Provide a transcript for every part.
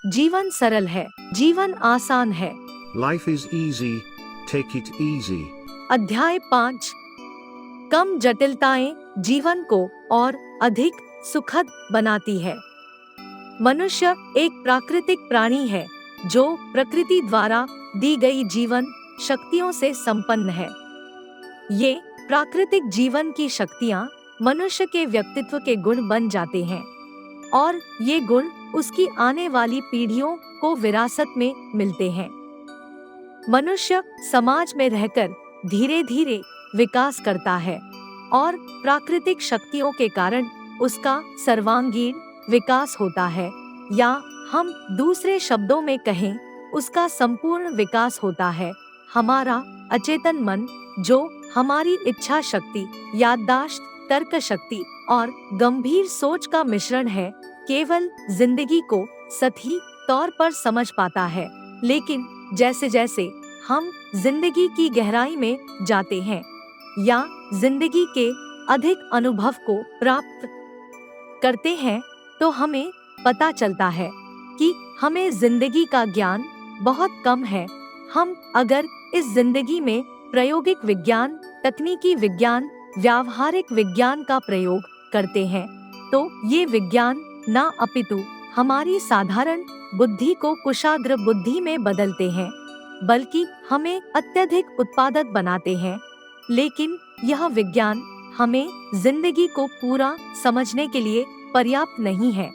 जीवन सरल है, जीवन आसान है। Life is easy, take it easy. अध्याय 5। कम जटिलताएं जीवन को और अधिक सुखद बनाती है। मनुष्य एक प्राकृतिक प्राणी है जो प्रकृति द्वारा दी गई जीवन शक्तियों से संपन्न है। ये प्राकृतिक जीवन की शक्तियाँ मनुष्य के व्यक्तित्व के गुण बन जाते हैं और ये गुण उसकी आने वाली पीढ़ियों को विरासत में मिलते हैं। मनुष्य समाज में रहकर धीरे धीरे विकास करता है और प्राकृतिक शक्तियों के कारण उसका सर्वांगीण विकास होता है, या हम दूसरे शब्दों में कहें उसका संपूर्ण विकास होता है। हमारा अचेतन मन, जो हमारी इच्छा शक्ति, याददाश्त, तर्क शक्ति और गंभीर सोच का मिश्रण है, केवल जिंदगी को सही तौर पर समझ पाता है। लेकिन जैसे जैसे हम जिंदगी की गहराई में जाते हैं या जिंदगी के अधिक अनुभव को प्राप्त करते हैं, तो हमें पता चलता है कि हमें जिंदगी का ज्ञान बहुत कम है। हम अगर इस जिंदगी में प्रायोगिक विज्ञान, तकनीकी विज्ञान, व्यावहारिक विज्ञान का प्रयोग करते हैं, तो ये विज्ञान ना अपितु हमारी साधारण बुद्धि को कुशाग्र बुद्धि में बदलते हैं, बल्कि हमें अत्यधिक उत्पादक बनाते हैं। लेकिन यह विज्ञान हमें जिंदगी को पूरा समझने के लिए पर्याप्त नहीं है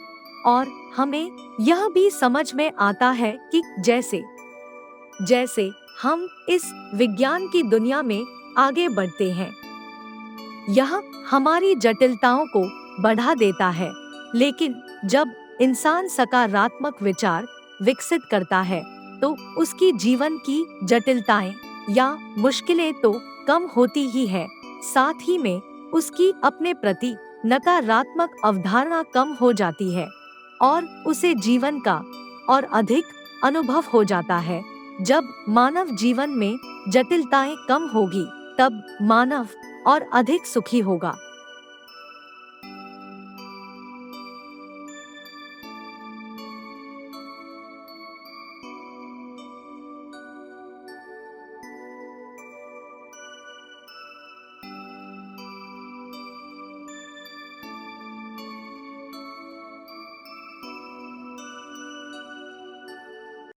और हमें यह भी समझ में आता है कि जैसे जैसे हम इस विज्ञान की दुनिया में आगे बढ़ते हैं, यह हमारी जटिलताओं को बढ़ा देता है। लेकिन जब इंसान सकारात्मक विचार विकसित करता है, तो उसकी जीवन की जटिलताएं या मुश्किलें तो कम होती ही है, साथ ही में उसकी अपने प्रति नकारात्मक अवधारणा कम हो जाती है और उसे जीवन का और अधिक अनुभव हो जाता है। जब मानव जीवन में जटिलताएं कम होगी, तब मानव और अधिक सुखी होगा।